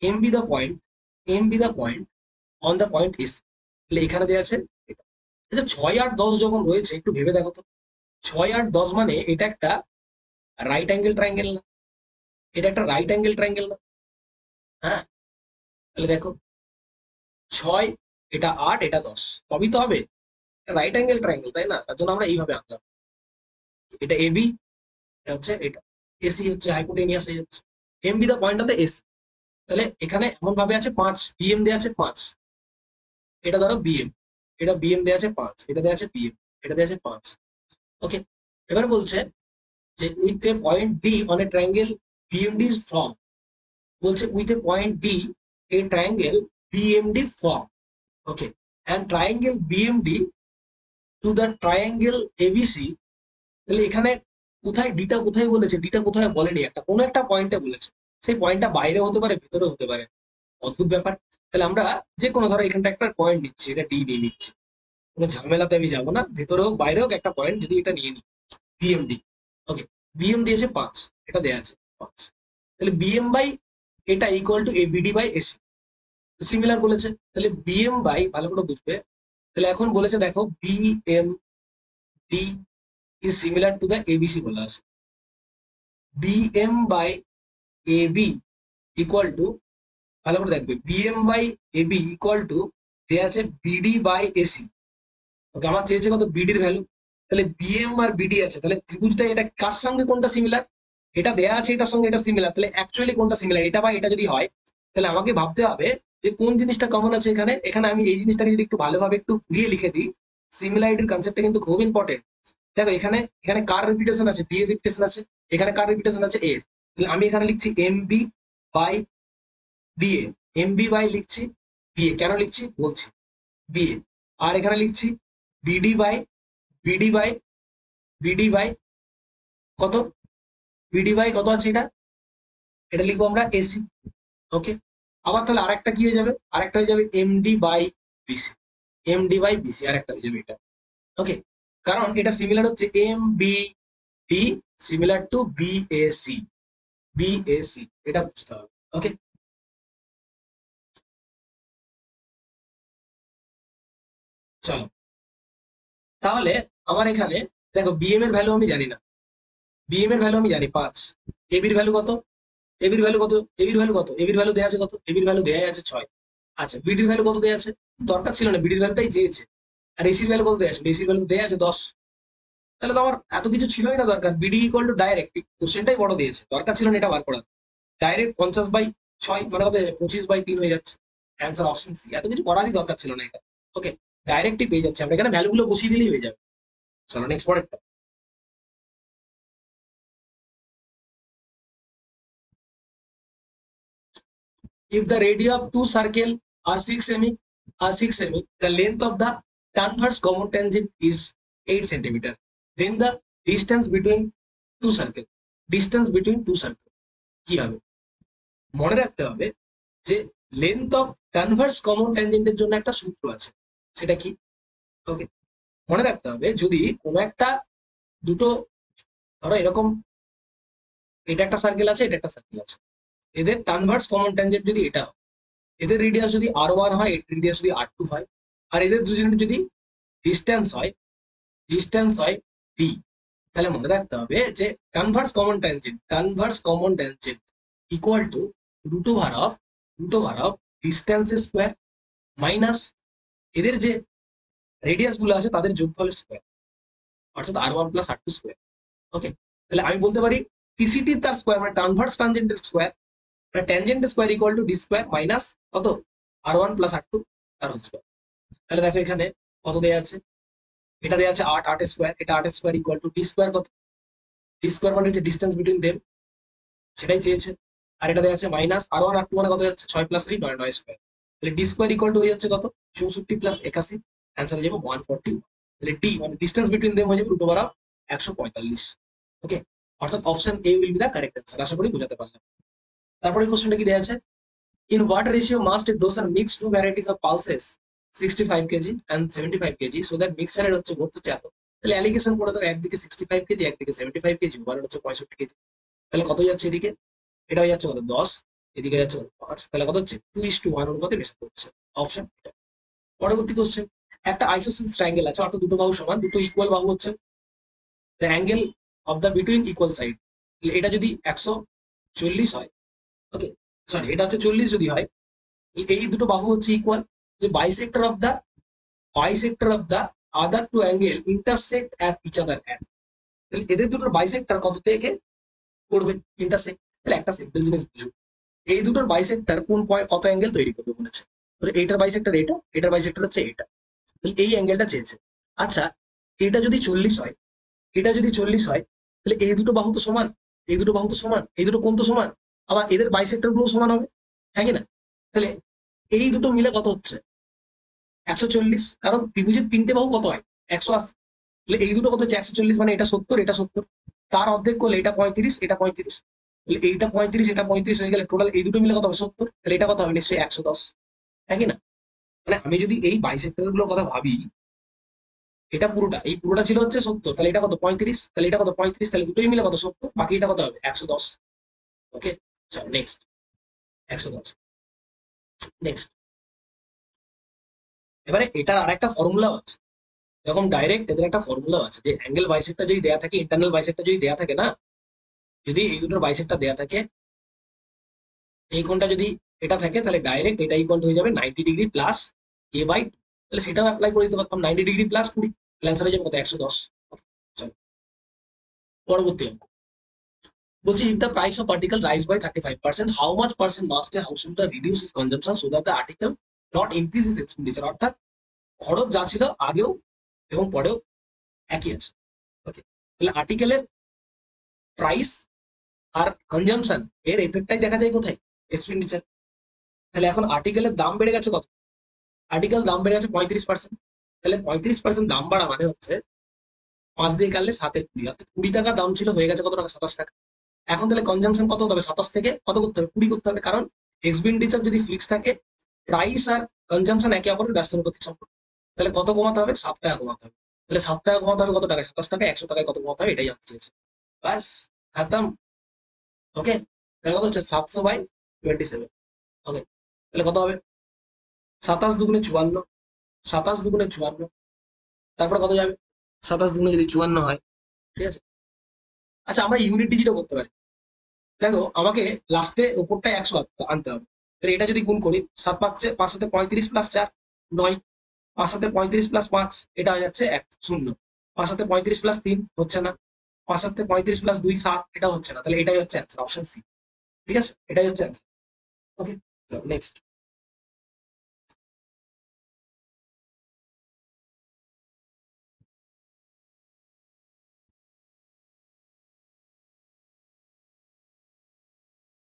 M B the point, M B the point on the point AC. তাহলে এখানে দেওয়া আছে এটা। আচ্ছা 6 আর 10 যখন রয়েছে একটু ভেবে দেখো তো, 6 আর 10 মানে এটা একটা রাইট অ্যাঙ্গেল ট্রায়াঙ্গেল না? এটা একটা রাইট অ্যাঙ্গেল ট্রায়াঙ্গেল না? হ্যাঁ, তাহলে দেখো 6, এটা 8, এটা 10, সবই তো হবে রাইট অ্যাঙ্গেল ট্রায়াঙ্গেল, তাই না? তার জন্য আমরা এইভাবে আঁকলাম। এটা এবি, এটা হচ্ছে এটা এসি হচ্ছে হাইপোটেনিয়াস হয়ে যাচ্ছে। MB the point of the AC. তাহলে এখানে এমন ভাবে আছে 5, বিএম দেওয়া আছে 5, এটা ধরো বিএম, এটা বিএম দেওয়া আছে 5, এটা দেওয়া আছে বিএম, এটা দেওয়া আছে 5। ওকে, এবার বলছে যে with a point D on a triangle BMD is form. বলছে with a point D a triangle BMD form. Okay, and triangle BMD to the triangle ABC. তাহলে এখানে কোথায় ডিটা কোথায় বলেছে, ডিটা কোথায় বলেনি, একটা কোনো একটা পয়েন্টে বলেছে। সেই পয়েন্টটা বাইরে হতে পারে, ভেতরে হতে পারে, অদ্ভুত ব্যাপার। তাহলে আমরা যে কোনো ধরো এখানটা একটা পয়েন্ট নিচ্ছি, এটা ডি নিয়ে নিচ্ছি, কোনো ঝামেলাতে আমি যাবো না, ভেতরে হোক বাইরে হোক একটা পয়েন্ট যদি এটা নিয়ে নিই, বিএমডি। ওকে, বিএম দিয়েছে 5, এটা দেয়া আছে 5। তাহলে বিএম বাই এটা equal to ABD by AC, similar বলেছে। তাহলে বিএম বাই, ভালো করে বুঝবে, তাহলে এখন বলেছে দেখো BM D is similar to the ABC বলা আছে। BM by AB equal to, ভালো করে দেখবে, BM by AB equal to দেয়া আছে বিডি বাই এসি। ওকে, আমার চেয়েছে কত, বিডির ভ্যালু। তাহলে বিএম আর বিডি আছে, তাহলে ত্রিভুজটা এটা কার সঙ্গে কোনটা সিমিলার, এটা দেয়া আছে এটার সঙ্গে এটা সিমিলার, তাহলে অ্যাকচুয়ালি কোনটা সিমিলার, এটা বা এটা যদি হয়, তাহলে আমাকে ভাবতে হবে যে কোন জিনিসটা কমন আছে এখানে। এখানে আমি এই জিনিসটাকে যদি একটু ভালোভাবে একটু ঘুরিয়ে লিখে দিই, সিমিলারিটির কনসেপ্টটা কিন্তু খুব ইম্পর্টেন্ট। দেখো এখানে এখানে কার রিপিটেশন আছে, বি এর রিপিটেশন আছে, এখানে কার রিপিটেশন আছে, এ। তাহলে আমি এখানে লিখছি M B by BA, M B by লিখছি বিএ, কেন লিখছি বলছি, বিএ। আর এখানে লিখছি BD by, BD by, BD by কত, বিডি বাই কত আছে এটা, এটা লিখবো আমরা এসি। ওকে, আবার তাহলে আরেকটা কি হয়ে যাবে, আরেকটা হয়ে যাবে MD by BC, MD by BC আরেকটা হয়ে যাবে এটা। ওকে, কারণ এটা সিমিলার হচ্ছে M B D similar to BAC, BAC এটা বুঝতে হবে। ওকে, চলো তাহলে আমার এখানে দেখো বিএম এর ভ্যালু আমি জানি না, বিএম এর ভ্যালু আমি জানি 5, এবির ভ্যালু কত, এবির ভ্যালু কত, এবির ভ্যালু কত, এবির ভ্যালু দেওয়া আছে কত, এবির ভ্যালু দেওয়া আছে 6। আচ্ছা বিডির ভ্যালু কত দেওয়া আছে, দরকার ছিল না, বিডির ভ্যালুটাই চেয়েছে। আর এসির ভ্যালু কত দেওয়া আছে, এসির ভ্যালু দেওয়া আছে 10। তাহলে তো আমার এত কিছু ছিলই না দরকার, বিডি ইকুয়াল টু ডাইরেক্ট, কোশ্চেনটাই বড় দিয়েছে, দরকার ছিল না এটা বার করা। ডাইরেক্ট 50/6 মানে কত, 25/3 হয়ে যাচ্ছে, অ্যান্সার অপশন সি। এত কিছু করারই দরকার ছিল না এটা। ওকে, ডাইরেক্টই পেয়ে যাচ্ছে আমরা, এখানে ভ্যালুগুলো বসিয়ে দিলেই হয়ে যাবে। চলো নেক্সট পরেরটা। If the radii of two circles are 6 semi, the length of the transverse common tangent is 8 centimeter. Then the distance between two circles, distance between two circles কি হবে? মনে রাখতে হবে যে লেন্থ অফ কনভার্স কমন ট্যানজেন্টের জন্য একটা সূত্র আছে, সেটা কি? ওকে, মনে রাখতে হবে যদি কোনো একটা দুটো, ধরো এরকম, এটা একটা সার্কেল আছে, এটা একটা সার্কেল আছে, এদের কনভার্স কমন ট্যানজেন্ট যদি এটা হয়, এদের রেডিয়াস যদি R1 হয়, এর রেডিয়াস যদি R2 হয়, আর এদের দুজনের যদি ডিস্টেন্স হয়, ডিস্টেন্স হয় ডি, তাহলে মনে রাখতে হবে যে converse common tangent equal to root over of distance square minus এদের যে রেডিয়াস গুলো আছে তাদের যোগফলের স্কোয়ার, অর্থাৎ R1 প্লাস R2 স্কোয়ার। ওকে, তাহলে আমি বলতে পারি টিসিটি তার স্কোয়ার মানে ট্রান্সভার্স ট্যানজেন্টের square, tangent square equal to D square minus কত, R1 প্লাস R2 তার হোল স্কোয়ার। তাহলে দেখো এখানে কত দেওয়া আছে, এটা দেওয়া আছে 8, 8 স্কোয়ার, এটা 8 square equal to D square কত, ডি স্কোয়ার মানে হচ্ছে ডিস্টেন্স বিটুইন দেম, সেটাই চেয়েছে। আর এটা দেওয়া আছে মাইনাস R1 R2 মানে কত যাচ্ছে 6 প্লাস 3 9 স্কোয়ার, তাহলে ডি স্কোয়ার ইকুয়াল টু হয়ে যাচ্ছে কত, 64 প্লাস 81, অ্যান্সার হয়ে যাবে 140। তাহলে ডি মানে ডিস্টেন্স বিটুইন দেম হয়ে যাবে রুট ওভার অফ 145। ওকে, অর্থাৎ option A will be the correct answer. আশা করি বোঝাতে পারলাম। তারপরে কোশ্চেনটা কি দেওয়া আছে, in what ratio must a doser mix two varieties of pulses 65 kg and 75 kg so that mixture এর হচ্ছে ভর্তি চাপ। তাহলে অ্যালিগেশন করে দাও, একদিকে 65 কেজি একদিকে 75 কেজি, ওভার হচ্ছে 65 কেজি। তাহলে কত যাচ্ছে এদিকে, এটা হয়ে যাচ্ছে কত 10, এদিকে যাচ্ছে কত 5, তাহলে কত হচ্ছে 2:1 অনুপাতে মেশাতে হচ্ছে। অপশন এটা। পরবর্তী কোশ্চেন, একটা আইসোসেলেস ট্রায়াঙ্গেল আছে, অর্থাৎ দুটো বাহু সমান, দুটো ইকুয়াল বাহু হচ্ছে the angle of the between equal side. এটা যদি 140 হয়, ওকে সরি এটা হচ্ছে 40 যদি হয়, এই দুটো বাহু হচ্ছে ইকুয়াল, যে bisector of the other two angle intersect at each other at. তাহলে এদের দুটোর বাইসেক্টর কত থেকে করবে, ইন্টারসেক্ট। তাহলে একটা সিম্পল জিনিস বুঝুন, এই দুটোর বাইসেক্টর কোন পয়েন্ট কত অ্যাঙ্গেল তৈরি করবে বলেছে। তাহলে এইটার বাইসেক্টর এটা, এটার বাইসেক্টর হচ্ছে এটা, তাহলে এই অ্যাঙ্গেলটা চেয়েছে। আচ্ছা, এটা যদি 40 হয়, এটা যদি 40 হয়, তাহলে এই দুটো বাহু তো সমান, এই দুটো বাহু তো সমান, এই দুটো কোণ তো সমান, আবার এদের বাইসেক্টর গুলো সমান হবে, হ্যাঁ কি না? তাহলে এই দুটো মিলে কত হচ্ছে 140, কারণ ত্রিভুজের তিনটে বাহু কত হয় 180। তাহলে এই দুটো কত হচ্ছে 140, মানে এটা 70, এটা 70, তার অর্ধেক করলে এটা 35, এটা 35, তাহলে এইটা 35, এটা 35 হয়ে গেলে টোটাল এই দুটো মিলে কত হবে 70, তাহলে এটা কত হবে নিশ্চয়ই 110, হ্যাঁ কি না? মানে আমি যদি এই বাইসেক্টর গুলোর কথা ভাবি, এটা পুরোটা, এই পুরোটা ছিল হচ্ছে 70, তাহলে এটা কত 35, তাহলে এটা কত 35, তাহলে দুটোই মিলে কত 70, বাকি এটা কত হবে 110। ওকে, চল নেক্সট 110। নেক্সট, এবারে এটার আর একটা ফর্মুলা আছে, এরকম ডাইরেক্ট এদের একটা ফর্মুলা আছে, যে অ্যাঙ্গেল বাইসেক্টটা যদি দেয়া থাকে, ইন্টারনাল বাইসেক্টটা যদি দেয়া থাকে না, যদি এই দুটোর বাইসেক্টটা দেয়া থাকে, এই কোণটা যদি এটা থাকে, তাহলে ডাইরেক্ট এটা ইকুয়াল হয়ে যাবে 90 ডিগ্রি প্লাস a বাই 2। তাহলে সেটাও অ্যাপ্লাই করে দিতে পারতাম, 90 ডিগ্রি প্লাস 20, অ্যান্সার হয়ে যাবে কত 110। পরবর্তী অঙ্ক বলছি, if the price of article rise by 35%, how much percent must a householder reduce his consumption so that the article not increase his expenditure? অর্থাৎ খরচ যা ছিল আগেও এবং পরেও একই আছে। ওকে, তাহলে আর্টিকেলের প্রাইস আর কনজাম্পশন এর এফেক্টটাই দেখা যায় কোথায়, এক্সপেন্ডিচার। তাহলে এখন আর্টিকেলের দাম বেড়ে গেছে কত, আর্টিকেল দাম বেড়ে গেছে 35%, তাহলে 35% দাম বাড়া মানে হচ্ছে 5 দিয়ে কাটলে 7 এর 20, অর্থাৎ 20 টাকা দাম ছিল হয়ে গেছে কত টাকা, 27 টাকা। এখন তাহলে কনজাম্পশন কত হতে হবে, 27 থেকে কত করতে হবে, 20 করতে হবে, কারণ এক্সপেন্ডিচার যদি ফিক্স থাকে, প্রাইস আর কনজাম্পশন একে অপরের ব্যস্তানুপাতিক সম্পর্ক। তাহলে কত কমাতে হবে, 7 টাকা কমাতে হবে। তাহলে 7 টাকা কমাতে হবে কত টাকা, 27 টাকা, 100 টাকায় কত কমাতে হবে, এটাই জানতে চেয়েছে। ব্যাস খতম। ওকে, তাহলে কত হচ্ছে 700/27। ওকে, তাহলে কত হবে 27 দুগুণে 54, 27 দুগুণে 54, তারপরে কত যাবে 27 দুগুণে যদি 54 হয়, ঠিক আছে। আচ্ছা, আমরা ইউনিট ডিজিটও করতে পারি। দেখো আমাকে লাস্টে ওপরটায় 100 আনতে হবে, তাহলে এটা যদি গুণ করি, 7 পাচ্ছে 5 সাথে 35 প্লাস 4 9, 5 সাথে 35 প্লাস 5 এটা হয়ে যাচ্ছে 1 0, 5 সাথে 35 প্লাস 3 হচ্ছে না, 5 সাথে 35 প্লাস 2 7 এটা হচ্ছে না, তাহলে এটাই হচ্ছে অ্যান্সার, অপশন সি। ঠিক আছে, এটাই হচ্ছে answer. Okay, next.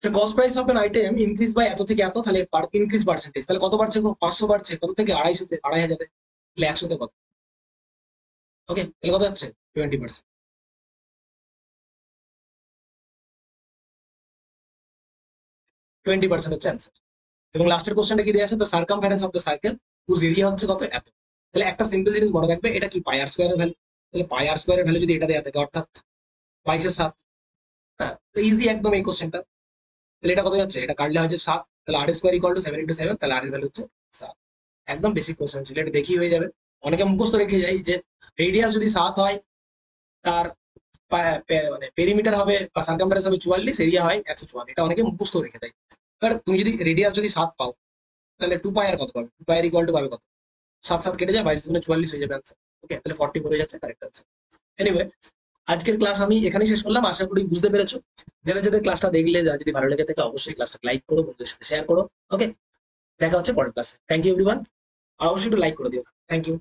The cost price of an item increase by এত থেকে এত, তাহলে ইনক্রিজ পার্সেন্টেজ, তাহলে কত বাড়ছে, 500 বাড়ছে, কত থেকে 250 তে, 2500, তাহলে 100 তে কত। ওকে, তাহলে কত হচ্ছে 20%, 20% হচ্ছে অ্যান্সার। এবং লাস্টের কোশ্চেনটা কি দেওয়া আছে, the circumference of the circle whose area হচ্ছে কত, এত। তাহলে একটা সিম্পল জিনিস মনে রাখবে, এটা কি পাই আর স্কোয়ারের ভ্যালু, তাহলে পাই আর স্কোয়ারের ভ্যালু যদি এটা দেওয়া থাকে, অর্থাৎ 22/7, হ্যাঁ তো ইজি একদম এই কোশ্চেনটা। তাহলে এটা কত যাচ্ছে, এটা কাটলে হচ্ছে 7, তাহলে আর স্কোয়ার ইকুয়াল টু 7 × 7, তাহলে আর এর ভ্যালু হচ্ছে 7। একদম বেসিক কোশ্চেন ছিল, এটা দেখি হয়ে যাবে। অনেকে মুখস্থ রেখে যায় যে রেডিয়াস যদি 7 হয়, তার মানে পেরিমিটার হবে বা সার্কামফারেন্স হবে 44, এরিয়া হয় 154, এটা অনেকে মুখস্থ রেখে দেয়। এবার তুমি যদি রেডিয়াস যদি 7 পাও, তাহলে 2 পাই আর কত পাবে, 2 পাই আর ইকুয়াল টু পাবে কত, 7 7 কেটে যায়, 22 দুগুণে 44 হয়ে যাবে অ্যান্সার। ওকে, তাহলে 44 হয়ে যাচ্ছে কারেক্ট অ্যান্সার। এনিওয়ে, আজকের ক্লাস আমি এখানেই শেষ করলাম, আশা করি বুঝতে পেরেছো। যাদের যাদের ক্লাসটা দেখলে, যা যদি ভালো লেগে থাকে অবশ্যই ক্লাসটা লাইক করো, বন্ধুদের সাথে শেয়ার করো। ওকে, দেখা হচ্ছে পরের ক্লাসে। থ্যাংক ইউ এভরিওয়ান, আর অবশ্যই একটু লাইক করে দিও। Thank you.